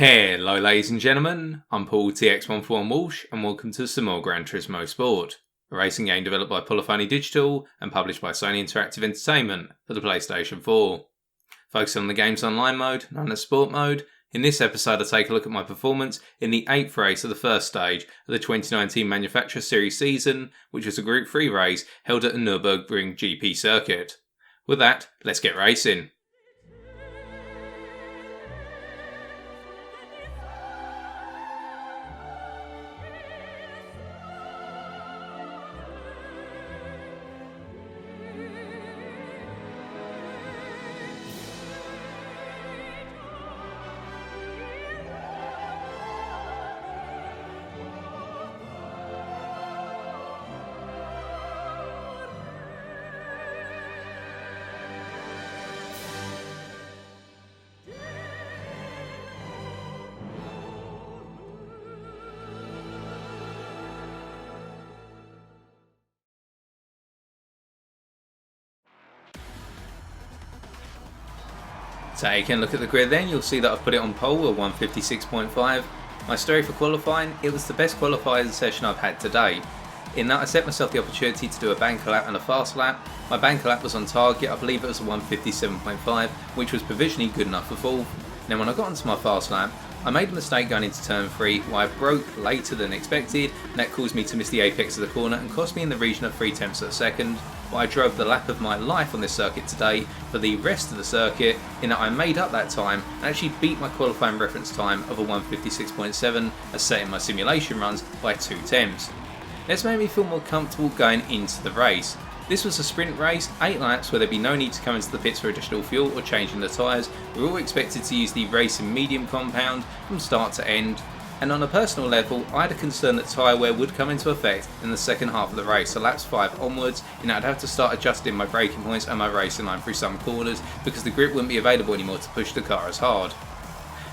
Hello ladies and gentlemen, I'm Paul TX141 Walsh and welcome to some more Gran Turismo Sport, a racing game developed by Polyphony Digital and published by Sony Interactive Entertainment for the PlayStation 4. Focusing on the game's online mode, known as Sport Mode, in this episode I take a look at my performance in the 8th race of the first stage of the 2019 Manufacturer Series season, which was a Group 3 race held at the Nürburgring GP circuit. With that, let's get racing. Taking a look at the grid then, you'll see that I've put it on pole at 156.5. My story for qualifying, it was the best qualifying session I've had to date. In that I set myself the opportunity to do a banker lap and a fast lap. My banker lap was on target, I believe it was a 157.5, which was provisionally good enough for fourth. Now when I got onto my fast lap, I made a mistake going into turn 3 where I broke later than expected, and that caused me to miss the apex of the corner and cost me in the region of 0.3 of a second. But I drove the lap of my life on this circuit today for the rest of the circuit, in that I made up that time and actually beat my qualifying reference time of a 156.7 as set in my simulation runs by 0.2. This made me feel more comfortable going into the race. This was a sprint race, 8 laps where there'd be no need to come into the pits for additional fuel or changing the tyres. We were all expected to use the racing medium compound from start to end, and on a personal level I had a concern that tyre wear would come into effect in the second half of the race, so laps 5 onwards, and I'd have to start adjusting my braking points and my racing line through some corners because the grip wouldn't be available anymore to push the car as hard.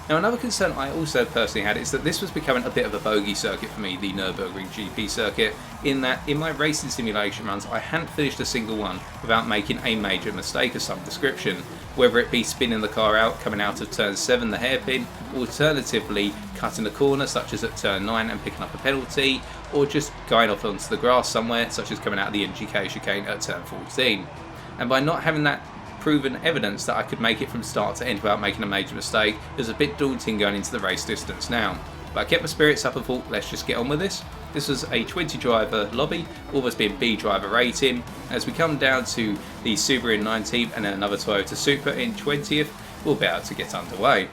Now another concern I also personally had is that this was becoming a bit of a bogey circuit for me, the Nürburgring GP circuit, in that in my racing simulation runs I hadn't finished a single one without making a major mistake of some description, whether it be spinning the car out, coming out of turn 7 the hairpin, alternatively cutting a corner such as at turn 9 and picking up a penalty, or just going off onto the grass somewhere such as coming out of the NGK chicane at turn 14. And by not having that proven evidence that I could make it from start to end without making a major mistake, it was a bit daunting going into the race distance now. But I kept my spirits up and thought, let's just get on with this. This was a 20 driver lobby, almost being B driver rating. As we come down to the Subaru in 19th and then another Toyota Supra in 20th, we'll be able to get underway.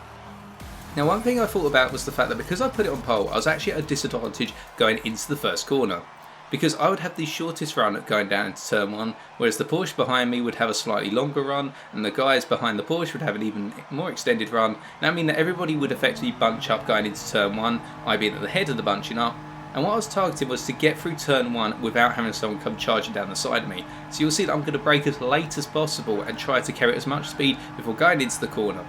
Now one thing I thought about was the fact that because I put it on pole, I was actually at a disadvantage going into the first corner, because I would have the shortest run going down into turn 1, whereas the Porsche behind me would have a slightly longer run, and the guys behind the Porsche would have an even more extended run. That mean that everybody would effectively bunch up going into turn 1, I being at the head of the bunching up, and what I was targeting was to get through turn 1 without having someone come charging down the side of me. So you'll see that I'm going to brake as late as possible and try to carry as much speed before going into the corner.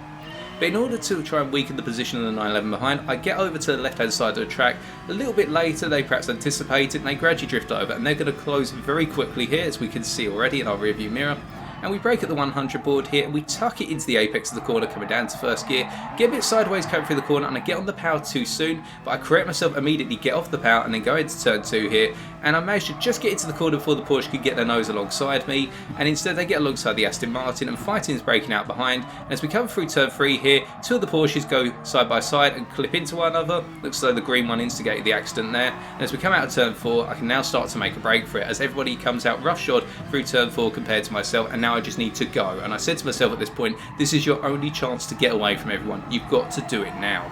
But in order to try and weaken the position of the 911 behind, I get over to the left hand side of the track a little bit later they perhaps anticipated, and they gradually drift over, and they're going to close very quickly here, as we can see already in our rear view mirror. And we brake at the 100 board here and we tuck it into the apex of the corner coming down to first gear, get a bit sideways coming through the corner, and I get on the power too soon, but I correct myself immediately, get off the power and then go into turn 2 here, and I managed to just get into the corner before the Porsche could get their nose alongside me, and instead they get alongside the Aston Martin, and fighting's breaking out behind. And as we come through turn 3 here, 2 of the Porsches go side by side and clip into one another. Looks as though the green one instigated the accident there, and as we come out of turn 4 I can now start to make a break for it, as everybody comes out roughshod through turn 4 compared to myself, and now I just need to go. And I said to myself at this point, this is your only chance to get away from everyone, you've got to do it now.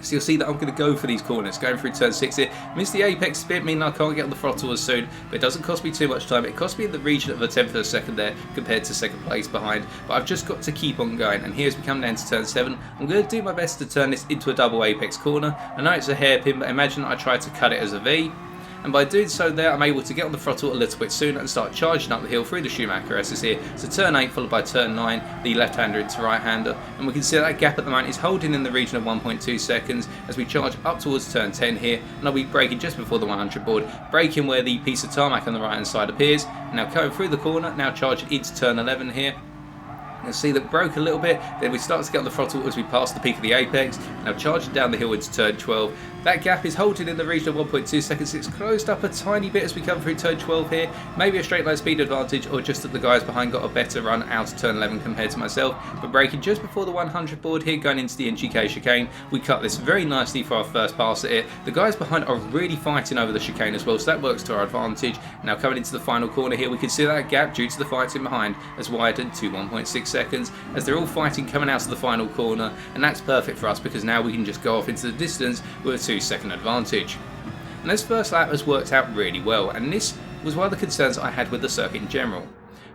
So you'll see that I'm going to go for these corners, going through turn 6 here, miss the apex bit, meaning I can't get on the throttle as soon, but it doesn't cost me too much time. It cost me in the region of a 10th of a second there compared to second place behind, but I've just got to keep on going. And here as we come down to turn 7, I'm going to do my best to turn this into a double apex corner. I know it's a hairpin, but imagine I try to cut it as a V. And by doing so there, I'm able to get on the throttle a little bit sooner and start charging up the hill through the Schumacher S's here. So turn 8 followed by turn 9, the left-hander into right-hander. And we can see that gap at the moment is holding in the region of 1.2 seconds as we charge up towards turn 10 here. And I'll be braking just before the 100 board, braking where the piece of tarmac on the right-hand side appears. And now coming through the corner, now charging into turn 11 here. You'll see that broke a little bit, then we start to get on the throttle as we pass the peak of the apex. Now charging down the hill into turn 12. That gap is halted in the region of 1.2 seconds. It's closed up a tiny bit as we come through turn 12 here. Maybe a straight line speed advantage, or just that the guys behind got a better run out of turn 11 compared to myself. But braking just before the 100 board here, going into the NGK chicane, we cut this very nicely for our first pass at it. The guys behind are really fighting over the chicane as well, so that works to our advantage. Now coming into the final corner here, we can see that gap due to the fighting behind has widened to 1.6 seconds as they're all fighting coming out of the final corner, and that's perfect for us because now we can just go off into the distance with a 2-second advantage. And this first lap has worked out really well, and this was one of the concerns I had with the circuit in general.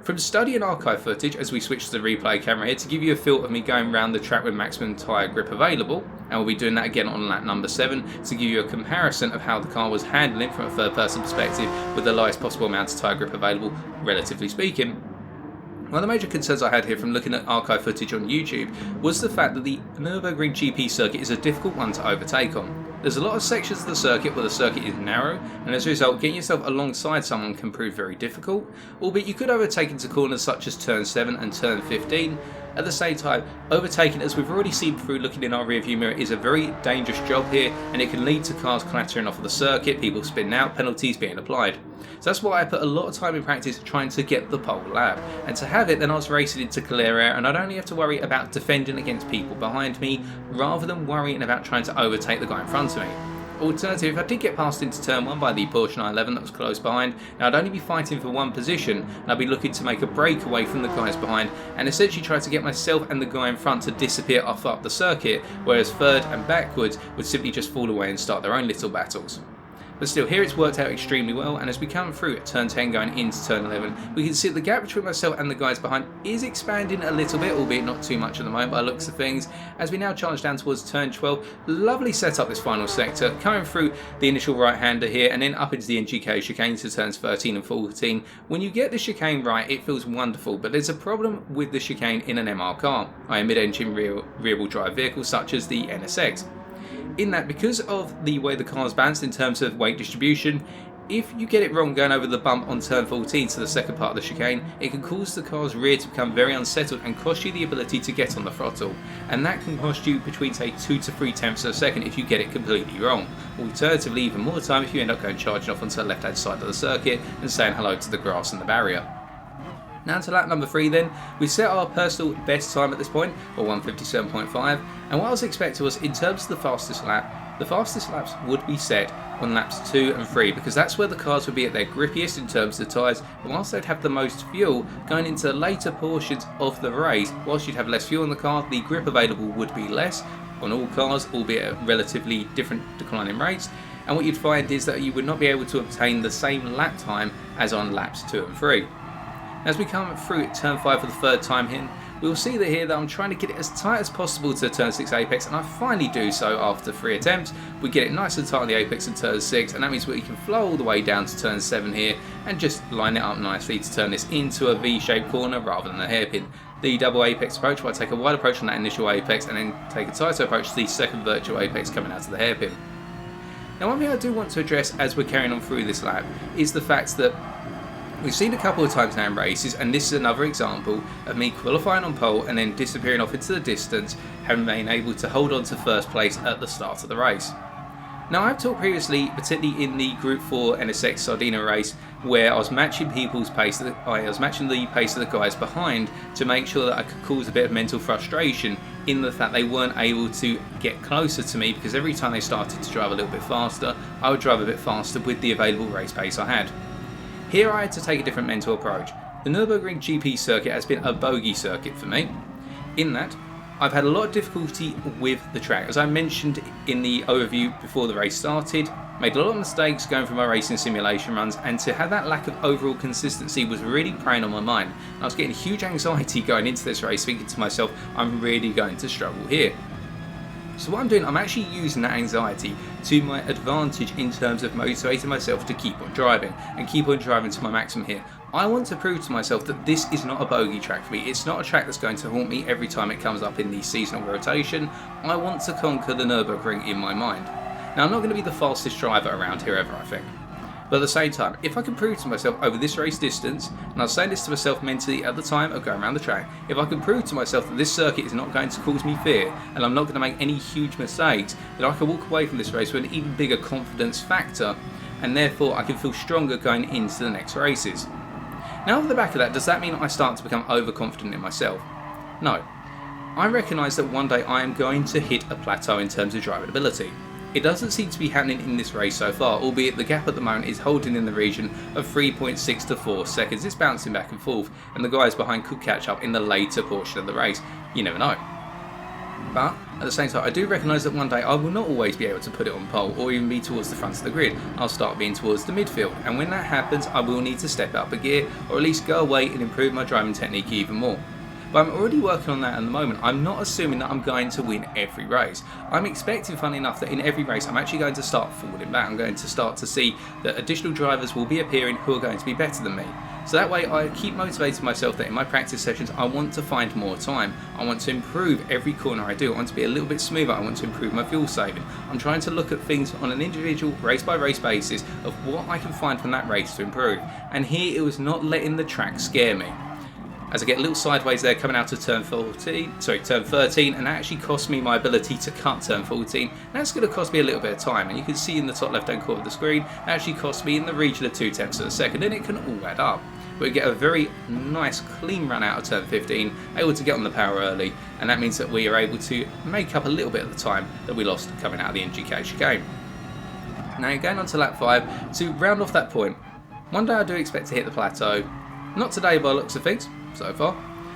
From studying archive footage as we switch to the replay camera here to give you a feel of me going around the track with maximum tyre grip available, and we'll be doing that again on lap number 7 to give you a comparison of how the car was handling from a third person perspective with the lowest possible amount of tyre grip available, relatively speaking. One of the major concerns I had here from looking at archive footage on YouTube was the fact that the Nürburgring GP circuit is a difficult one to overtake on. There's a lot of sections of the circuit where the circuit is narrow, and as a result getting yourself alongside someone can prove very difficult, albeit you could overtake into corners such as turn 7 and turn 15. At the same time, overtaking, as we've already seen through looking in our rearview mirror, is a very dangerous job here, and it can lead to cars clattering off of the circuit, people spinning out, penalties being applied. So that's why I put a lot of time in practice trying to get the pole lap, and to have it then I was racing into clear air, and I'd only have to worry about defending against people behind me rather than worrying about trying to overtake the guy in front of me. Alternatively, if I did get passed into turn 1 by the Porsche 911 that was close behind, now I'd only be fighting for one position, and I'd be looking to make a break away from the guys behind and essentially try to get myself and the guy in front to disappear off up the circuit, whereas third and backwards would simply just fall away and start their own little battles. But still, here it's worked out extremely well, and as we come through at turn 10 going into turn 11, we can see the gap between myself and the guys behind is expanding a little bit, albeit not too much at the moment by the looks of things, as we now charge down towards turn 12. Lovely setup this final sector, coming through the initial right-hander here and then up into the NGK chicane to turns 13 and 14. When you get the chicane right, it feels wonderful, but there's a problem with the chicane in an MR car, i.e. mid-engine rear-wheel drive vehicle such as the NSX. In that, because of the way the car is balanced in terms of weight distribution, if you get it wrong going over the bump on turn 14 to the second part of the chicane, it can cause the car's rear to become very unsettled and cost you the ability to get on the throttle, and that can cost you between say 2 to 3 tenths of a second if you get it completely wrong. Alternatively, even more time if you end up going charging off onto the left hand side of the circuit and saying hello to the grass and the barrier. Now to lap number 3 then, we set our personal best time at this point, or 1:57.5, and what I was expecting was, in terms of the fastest laps would be set on laps 2 and 3, because that's where the cars would be at their grippiest in terms of the tyres, and whilst they'd have the most fuel going into the later portions of the race, whilst you'd have less fuel in the car, the grip available would be less on all cars, albeit at relatively different declining rates, and what you'd find is that you would not be able to obtain the same lap time as on laps 2 and 3. As we come through turn 5 for the third time here, we'll see that here that I'm trying to get it as tight as possible to turn 6 apex, and I finally do so after 3 attempts. We get it nice and tight on the apex in turn 6, and that means we can flow all the way down to turn 7 here and just line it up nicely to turn this into a V-shaped corner rather than a hairpin. The double apex approach, where I take a wide approach on that initial apex and then take a tighter approach to the second virtual apex coming out of the hairpin. Now, one thing I do want to address as we're carrying on through this lap is the fact that we've seen a couple of times now in races, and this is another example of me qualifying on pole and then disappearing off into the distance, having been able to hold on to first place at the start of the race. Now, I've talked previously, particularly in the Group 4 NSX Sardinia race, where I was matching people's pace, I was matching the pace of the guys behind to make sure that I could cause a bit of mental frustration in the fact they weren't able to get closer to me, because every time they started to drive a little bit faster, I would drive a bit faster with the available race pace I had. Here I had to take a different mental approach. The Nürburgring GP circuit has been a bogey circuit for me, in that I've had a lot of difficulty with the track. As I mentioned in the overview before the race started, made a lot of mistakes going through my racing simulation runs, and to have that lack of overall consistency was really preying on my mind. I was getting huge anxiety going into this race, thinking to myself, I'm really going to struggle here. So what I'm doing, I'm actually using that anxiety to my advantage in terms of motivating myself to keep on driving and keep on driving to my maximum here. I want to prove to myself that this is not a bogey track for me. It's not a track that's going to haunt me every time it comes up in the seasonal rotation. I want to conquer the Nürburgring in my mind. Now, I'm not going to be the fastest driver around here ever, I think. But at the same time, if I can prove to myself over this race distance, and I was saying this to myself mentally at the time of going around the track, if I can prove to myself that this circuit is not going to cause me fear, and I'm not going to make any huge mistakes, then I can walk away from this race with an even bigger confidence factor, and therefore I can feel stronger going into the next races. Now off the back of that, does that mean I start to become overconfident in myself? No. I recognise that one day I am going to hit a plateau in terms of driving ability. It doesn't seem to be happening in this race so far, albeit the gap at the moment is holding in the region of 3.6 to 4 seconds. It's bouncing back and forth, and the guys behind could catch up in the later portion of the race. You never know. But at the same time, I do recognise that one day I will not always be able to put it on pole or even be towards the front of the grid. I'll start being towards the midfield, and when that happens I will need to step up a gear, or at least go away and improve my driving technique even more. But I'm already working on that at the moment. I'm not assuming that I'm going to win every race. I'm expecting, funnily enough, that in every race I'm actually going to start falling back. I'm going to start to see that additional drivers will be appearing who are going to be better than me. So that way I keep motivating myself that in my practice sessions I want to find more time. I want to improve every corner I do. I want to be a little bit smoother. I want to improve my fuel saving. I'm trying to look at things on an individual race by race basis of what I can find from that race to improve. And here it was not letting the track scare me. As I get a little sideways there coming out of turn 13, and that actually cost me my ability to cut turn 14. That's going to cost me a little bit of time, and you can see in the top left hand corner of the screen, it actually cost me in the region of 0.2 of a second, and it can all add up. We get a very nice clean run out of turn 15, able to get on the power early, and that means that we are able to make up a little bit of the time that we lost coming out of the NGK chicane. Now going on to lap 5, to round off that point, one day I do expect to hit the plateau, not today by the looks of things, so far,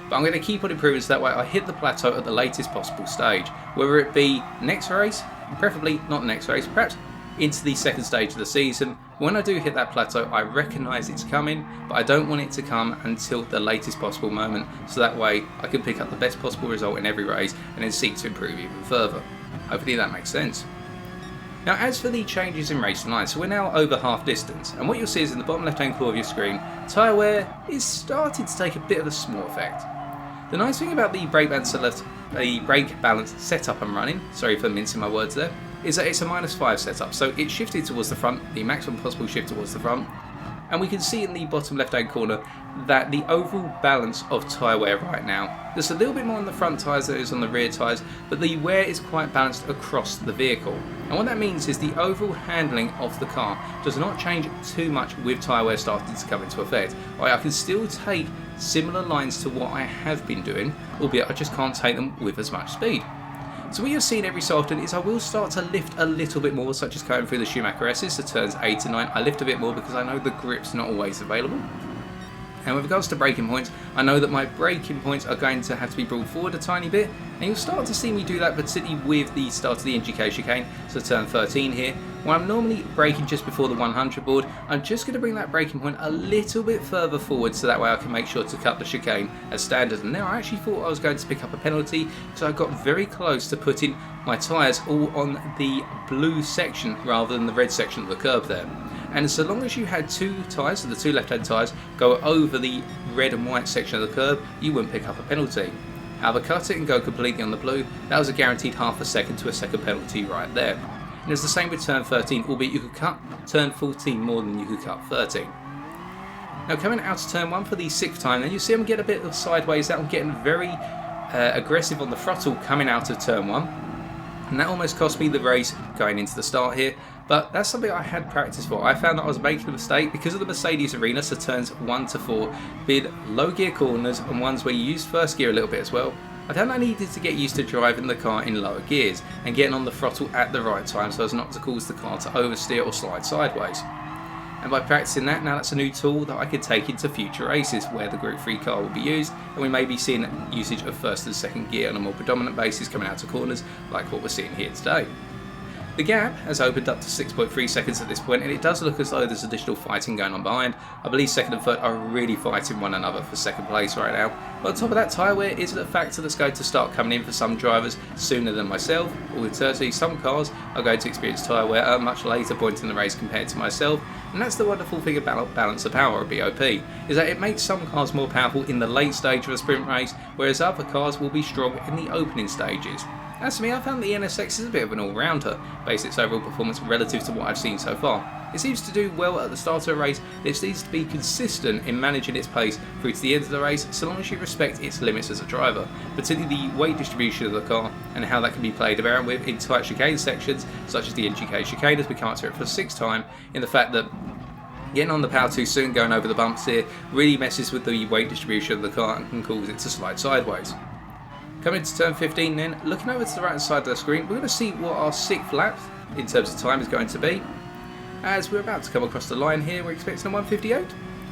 but I'm going to keep on improving so that way I hit the plateau at the latest possible stage, whether it be next race, preferably not next race, perhaps into the second stage of the season. When I do hit that plateau I recognise it's coming, but I don't want it to come until the latest possible moment, so that way I can pick up the best possible result in every race and then seek to improve even further. Hopefully that makes sense. Now as for the changes in racing lines, so we're now over half distance, and what you'll see is in the bottom left hand corner of your screen, tyre wear is starting to take a bit of a small effect. The nice thing about the brake balance setup I'm running, sorry for mincing my words there, is that it's a -5 setup, so it's shifted towards the front, the maximum possible shift towards the front, and we can see in the bottom left hand corner that the overall balance of tyre wear right now, there's a little bit more on the front tyres than there is on the rear tyres, but the wear is quite balanced across the vehicle. And what that means is the overall handling of the car does not change too much with tyre wear starting to come into effect. I can still take similar lines to what I have been doing, albeit I just can't take them with as much speed. So what you're seeing every so often is I will start to lift a little bit more, such as going through the Schumacher S's, so turns 8 and 9, I lift a bit more because I know the grip's not always available. And with regards to braking points, I know that my braking points are going to have to be brought forward a tiny bit, and you'll start to see me do that particularly with the start of the NGK chicane, so turn 13 here, where I'm normally braking just before the 100 board. I'm just going to bring that braking point a little bit further forward so that way I can make sure to cut the chicane as standard. And now I actually thought I was going to pick up a penalty because I got very close to putting my tyres all on the blue section rather than the red section of the curb there. And so long as you had two tyres, so the two left-hand tyres, go over the red and white section of the curb, you wouldn't pick up a penalty. However, cut it and go completely on the blue, that was a guaranteed half a second to a second penalty right there. And it's the same with turn 13, albeit you could cut turn 14 more than you could cut 13. Now coming out to turn 1 for the 6th time, then you see I'm getting a bit of sideways out, I'm getting very aggressive on the throttle coming out of turn 1. And that almost cost me the race going into the start here, but that's something I had practice for. I found that I was making a mistake because of the Mercedes arena, so turns 1 to 4 being low gear corners and ones where you use first gear a little bit as well. I found I needed to get used to driving the car in lower gears and getting on the throttle at the right time so as not to cause the car to oversteer or slide sideways. And by practicing that, now that's a new tool that I could take into future races where the Group 3 car will be used, and we may be seeing usage of first and second gear on a more predominant basis coming out of corners like what we're seeing here today. The gap has opened up to 6.3 seconds at this point, and it does look as though there's additional fighting going on behind. I believe second and third are really fighting one another for second place right now. But on top of that, tyre wear is a factor that's going to start coming in for some drivers sooner than myself. Alternatively, some cars are going to experience tyre wear at a much later point in the race compared to myself. And that's the wonderful thing about balance of power or BOP, is that it makes some cars more powerful in the late stage of a sprint race, whereas other cars will be strong in the opening stages. As for me, I found the NSX is a bit of an all-rounder, based its overall performance relative to what I've seen so far. It seems to do well at the start of a race, but it needs to be consistent in managing its pace through to the end of the race, so long as you respect its limits as a driver, particularly the weight distribution of the car and how that can be played around with in tight chicane sections, such as the NGK chicane as we come up to it for the 6th time, in the fact that getting on the power too soon, going over the bumps here, really messes with the weight distribution of the car and can cause it to slide sideways. Coming to turn 15 then, looking over to the right hand side of the screen, we're going to see what our 6th lap in terms of time is going to be. As we're about to come across the line here, we're expecting a 158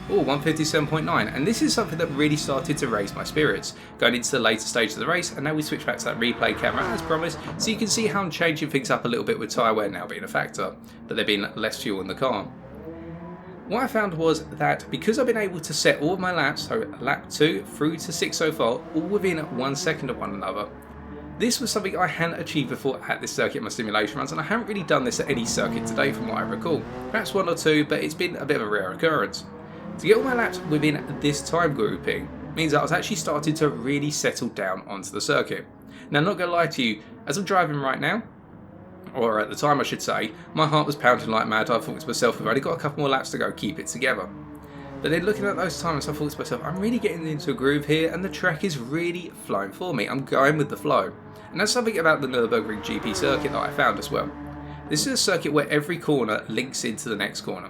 or 157.9, and this is something that really started to raise my spirits going into the later stage of the race, and now we switch back to that replay camera as promised, so you can see how I'm changing things up a little bit with tyre wear now being a factor, but there being less fuel in the car. What I found was that because I've been able to set all of my laps, so lap 2 through to 6 so far, all within 1 second of one another, this was something I hadn't achieved before at this circuit in my simulation runs, and I haven't really done this at any circuit today from what I recall. Perhaps 1 or 2, but it's been a bit of a rare occurrence. To get all my laps within this time grouping means that I was actually starting to really settle down onto the circuit. Now, I'm not going to lie to you, as I'm driving right now, or at the time I should say, my heart was pounding like mad. I thought to myself, we've only got a couple more laps to go, keep it together. But then looking at those times, I thought to myself, I'm really getting into a groove here and the track is really flowing for me. I'm going with the flow. And that's something about the Nürburgring GP circuit that I found as well. This is a circuit where every corner links into the next corner.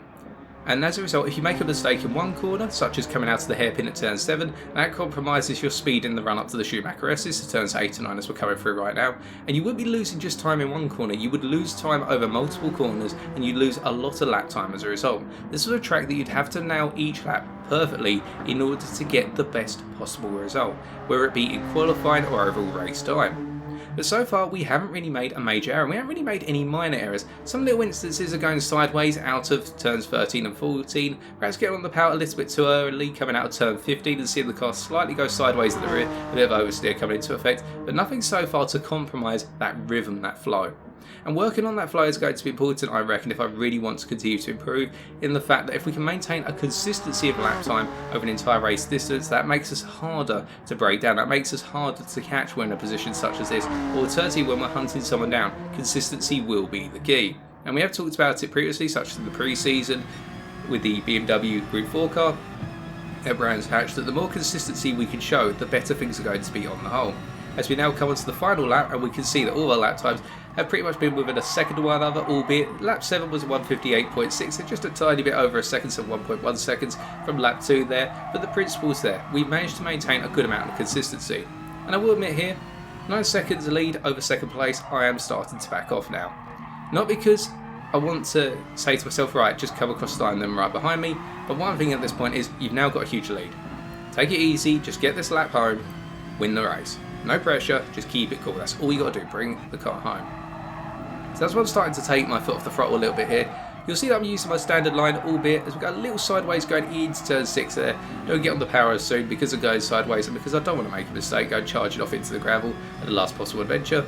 And as a result, if you make a mistake in one corner, such as coming out of the hairpin at turn 7, that compromises your speed in the run up to the Schumacher S's to turns 8 and 9 as we're coming through right now. And you wouldn't be losing just time in one corner, you would lose time over multiple corners and you'd lose a lot of lap time as a result. This was a track that you'd have to nail each lap perfectly in order to get the best possible result, whether it be in qualifying or overall race time. But so far we haven't really made a major error, and we haven't really made any minor errors. Some little instances are going sideways out of turns 13 and 14, perhaps getting on the power a little bit too early, coming out of turn 15 and seeing the car slightly go sideways at the rear, a bit of oversteer coming into effect, but nothing so far to compromise that rhythm, that flow. And working on that flow is going to be important, I reckon, if I really want to continue to improve, in the fact that if we can maintain a consistency of lap time over an entire race distance, that makes us harder to break down, that makes us harder to catch when in a position such as this, or alternatively when we're hunting someone down, consistency will be the key. And we have talked about it previously, such as in the pre-season with the BMW Group 4 car at Brands Hatch, that the more consistency we can show, the better things are going to be on the whole. As we now come on to the final lap, and we can see that all our lap times have pretty much been within a second of one another, albeit lap 7 was 158.6, so just a tiny bit over a second, so 1.1 seconds from lap 2 there, but the principle's there. We managed to maintain a good amount of consistency. And I will admit here, 9 seconds lead over second place, I am starting to back off now. Not because I want to say to myself, right, just come across the line and then right behind me, but one thing at this point is you've now got a huge lead. Take it easy, just get this lap home, win the race. No pressure, just keep it cool. That's all you got to do, bring the car home. So that's why I'm starting to take my foot off the throttle a little bit here. You'll see that I'm using my standard line, albeit as we go a little sideways going into turn 6 there. Don't get on the power as soon because it goes sideways and because I don't want to make a mistake, go charging off into the gravel at the last possible adventure.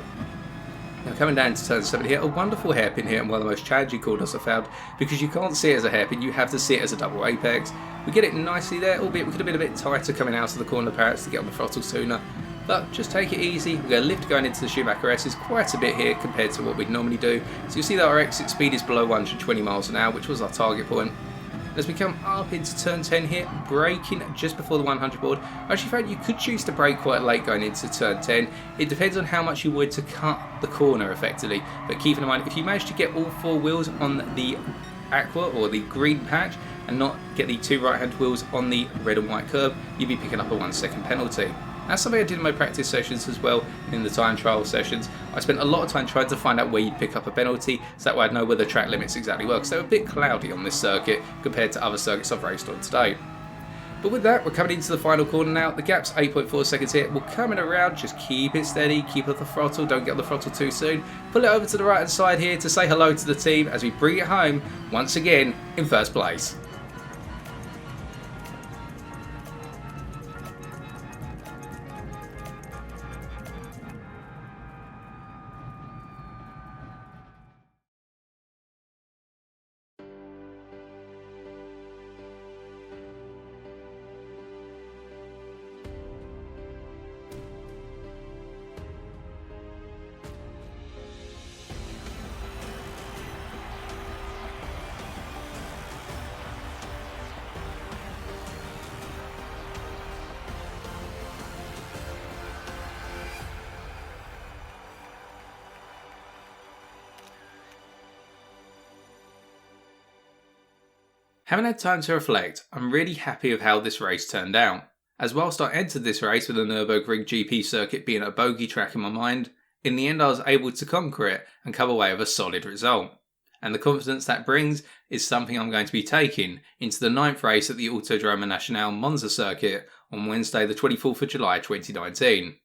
Now coming down to turn 7 here, a wonderful hairpin here and one of the most challenging corners I've found, because you can't see it as a hairpin, you have to see it as a double apex. We get it nicely there, albeit we could have been a bit tighter coming out of the corner perhaps to get on the throttle sooner. But just take it easy. We're going to lift going into the Schumacher S's quite a bit here compared to what we'd normally do. So you'll see that our exit speed is below 120 miles an hour, which was our target point. As we come up into turn 10 here, braking just before the 100 board, I actually found you could choose to brake quite late going into turn 10. It depends on how much you would to cut the corner effectively. But keep in mind, if you manage to get all 4 wheels on the aqua or the green patch and not get the 2 right-hand wheels on the red and white curb, you'd be picking up a 1 second penalty. That's something I did in my practice sessions as well, in the time trial sessions. I spent a lot of time trying to find out where you'd pick up a penalty, so that way I'd know where the track limits exactly were, because they were a bit cloudy on this circuit compared to other circuits I've raced on today. But with that, we're coming into the final corner now. The gap's 8.4 seconds here. We're coming around, just keep it steady, keep off the throttle, don't get on the throttle too soon. Pull it over to the right hand side here to say hello to the team as we bring it home, once again, in first place. Having had time to reflect, I'm really happy with how this race turned out, as whilst I entered this race with the Nürburgring GP circuit being a bogey track in my mind, in the end I was able to conquer it and come away with a solid result. And the confidence that brings is something I'm going to be taking into the 9th race at the Autodromo Nacional Monza circuit on Wednesday the 24th of July 2019.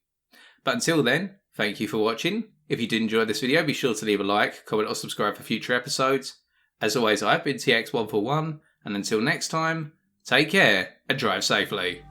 But until then, thank you for watching. If you did enjoy this video, be sure to leave a like, comment or subscribe for future episodes. As always, I've been TX141, and until next time, take care and drive safely.